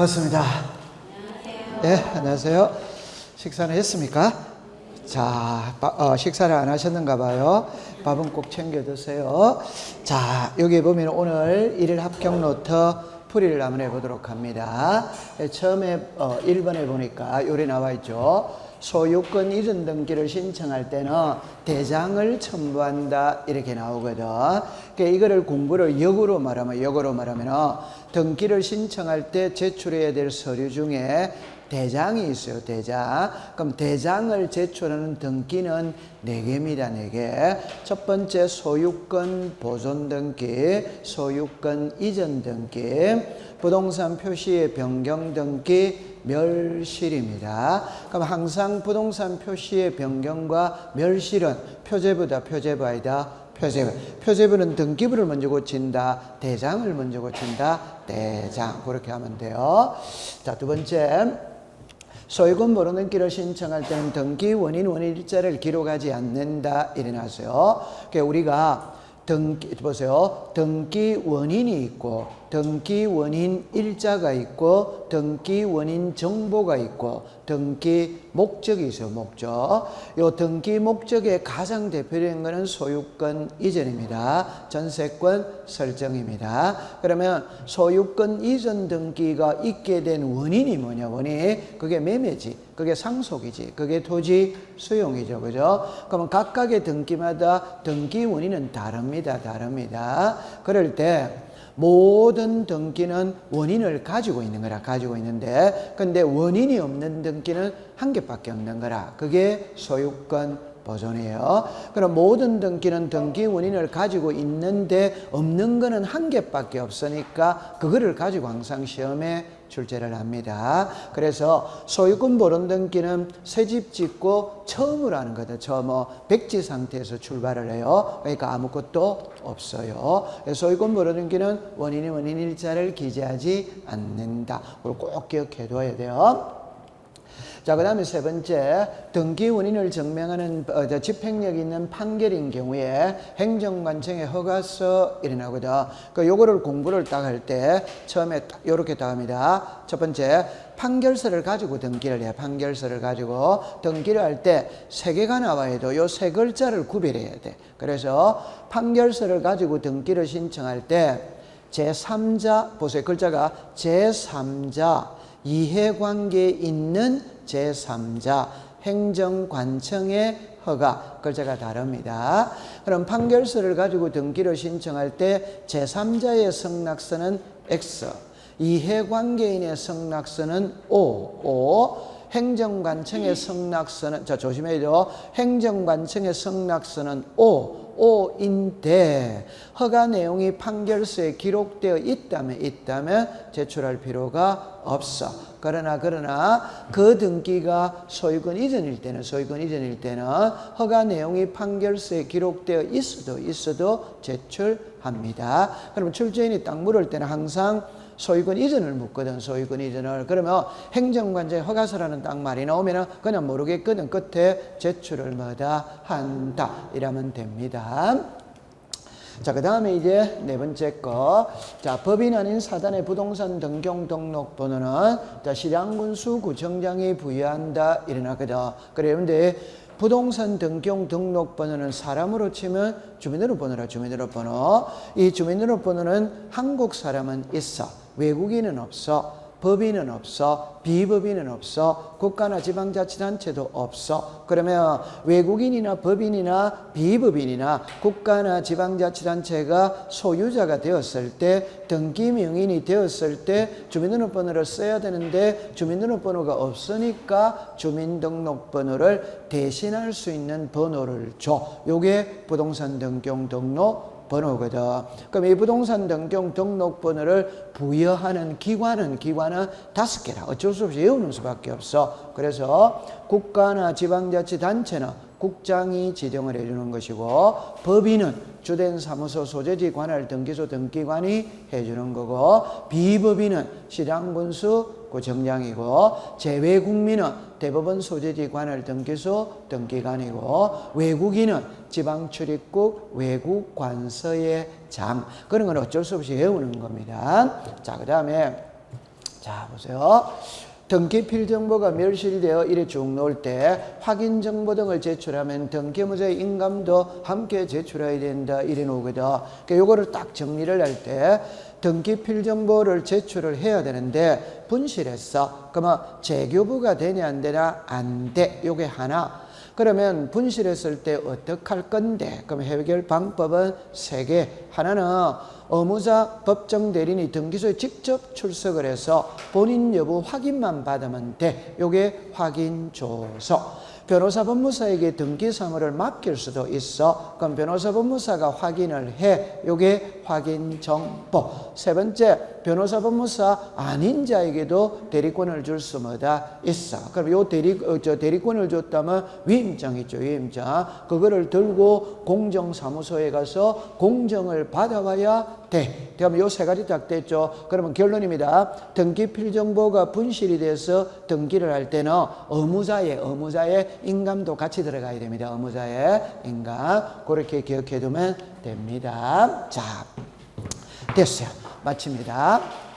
반갑습니다. 네, 안녕하세요. 식사는 했습니까? 자, 식사를 안 하셨는가 봐요. 밥은 꼭 챙겨 드세요. 자, 여기 보면 오늘 일일 합격 노트 풀이를 한번 해보도록 합니다. 처음에 1번에 보니까 요리 나와 있죠. 소유권 이전 등기를 신청할 때는 대장을 첨부한다 이렇게 나오거든. 그러니까 이거를 공부를 역으로 말하면 등기를 신청할 때 제출해야 될 서류 중에 대장이 있어요. 대장. 그럼 대장을 제출하는 등기는 4개입니다. 4개. 첫 번째 소유권 보존 등기, 소유권 이전 등기, 부동산 표시의 변경 등기, 멸실입니다. 그럼 항상 부동산 표시의 변경과 멸실은 표제부 아니다. 표제부는 등기부를 먼저 고친다. 대장을 먼저 고친다. 대장. 그렇게 하면 돼요. 자, 두 번째. 소유권 보존 등기를 신청할 때는 등기 원인 일자를 기록하지 않는다. 이래 놨어요. 그러니까 우리가 등기 원인이 있고, 등기 원인 일자가 있고, 등기 원인 정보가 있고, 등기 목적이 있어요. 목적. 요 등기 목적의 가장 대표적인 것은 소유권 이전입니다. 전세권 설정입니다. 그러면 소유권 이전 등기가 있게 된 원인이 뭐냐? 원인. 그게 매매지. 그게 상속이지. 그게 토지 수용이죠. 그죠? 그러면 각각의 등기마다 등기 원인은 다릅니다. 그럴 때 모든 등기는 원인을 가지고 있는 거라. 가지고 있는데, 근데 원인이 없는 등기는 한 개밖에 없는 거라. 그게 소유권 보존이에요. 그럼 모든 등기는 등기 원인을 가지고 있는데 없는 거는 한 개밖에 없으니까 그거를 가지고 항상 시험에 출제를 합니다. 그래서 소유권 보존 등기는 새집 짓고 처음으로 하는 거다. 백지 상태에서 출발을 해요. 그러니까 아무것도 없어요. 소유권 보존 등기는 원인 일자를 기재하지 않는다. 그걸 꼭 기억해 둬야 돼요. 자, 그 다음에 세 번째, 등기 원인을 증명하는 집행력 있는 판결인 경우에 행정관청의 허가서 일어나거든. 요거를 공부를 딱 할 때 처음에 딱 요렇게 딱 합니다. 첫 번째, 판결서를 가지고 등기를 해. 판결서를 가지고 등기를 할 때 3개가 나와야 요 3글자를 구별해야 돼. 그래서 판결서를 가지고 등기를 신청할 때 제3자, 보세요. 글자가 제3자, 이해관계에 있는 제3자, 행정관청의 허가, 글자가 다릅니다. 그럼 판결서를 가지고 등기를 신청할 때 제3자의 성낙서는 X, 이해관계인의 성낙서는 O, 행정관청의 성낙서는, 자, 조심해야 돼요. 행정관청의 성낙서는 O인데 허가 내용이 판결서에 기록되어 있다면 제출할 필요가 없어. 그러나 그 등기가 소유권 이전일 때는 허가 내용이 판결서에 기록되어 있어도 제출합니다. 그러면 출제인이 딱 물을 때는 항상 소유권 이전을 묻거든. 소유권 이전을. 그러면 행정관청의 허가서라는 딱 말이 나오면 그냥 모르겠거든. 끝에 제출을 한다. 이러면 됩니다. 자, 그 다음에 이제 네 번째 거. 자, 법인 아닌 사단의 부동산 등경 등록번호는 실양군수 구청장이 부여한다. 이래놨거든. 그래, 근데 부동산 등경 등록번호는 사람으로 치면 주민등록번호라. 주민등록번호. 이 주민등록번호는 한국 사람은 있어. 외국인은 없어. 법인은 없어. 비법인은 없어. 국가나 지방자치단체도 없어. 그러면 외국인이나 법인이나 비법인이나 국가나 지방자치단체가 소유자가 되었을 때, 등기 명인이 되었을 때 주민등록번호를 써야 되는데 주민등록번호가 없으니까 주민등록번호를 대신할 수 있는 번호를 줘. 요게 부동산 등경 등록 번호거든. 그럼 이 부동산 등경 등록번호를 부여하는 기관은 5개라. 어쩔 수 없이 외우는 수밖에 없어. 그래서 국가나 지방자치단체는 국장이 지정을 해주는 것이고, 법인은 주된 사무소 소재지 관할 등기소 등기관이 해주는 거고, 비법인은 실양군수 구청장이고, 재외국민은 대법원 소재지 관할 등기소 등기관이고, 외국인은 지방출입국 외국관서의 장. 그런 건 어쩔 수 없이 외우는 겁니다. 자, 그 다음에 자, 보세요. 등기 필정보가 멸실되어 이래 쭉 놓을 때 확인 정보 등을 제출하면 등기무사의 인감도 함께 제출해야 된다. 이래 놓거든. 그러니까 요거를 딱 정리를 할 때 등기 필정보를 제출을 해야 되는데 분실했어. 그러면 재교부가 되냐 안 되냐? 안 돼. 요게 하나. 그러면 분실했을 때 어떻게 할 건데? 그럼 해결 방법은 3개. 하나는 의무자 법정 대리인이 등기소에 직접 출석을 해서 본인 여부 확인만 받으면 돼. 요게 확인조서. 변호사 법무사에게 등기 사무를 맡길 수도 있어. 그럼 변호사 법무사가 확인을 해. 요게 확인 정보. 세 번째, 변호사 법무사 아닌 자에게도 대리권을 줄 수마다 있어. 그럼 요 대리권을 줬다면 위임장 있죠, 위임장. 그거를 들고 공정사무소에 가서 공정을 받아와야 돼. 그러면 요 3가지 딱 됐죠. 그러면 결론입니다. 등기 필정보가 분실이 돼서 등기를 할 때는 의무자의 인감도 같이 들어가야 됩니다. 의무자의 인감. 그렇게 기억해 두면 됩니다. 자, 됐어요. 마칩니다.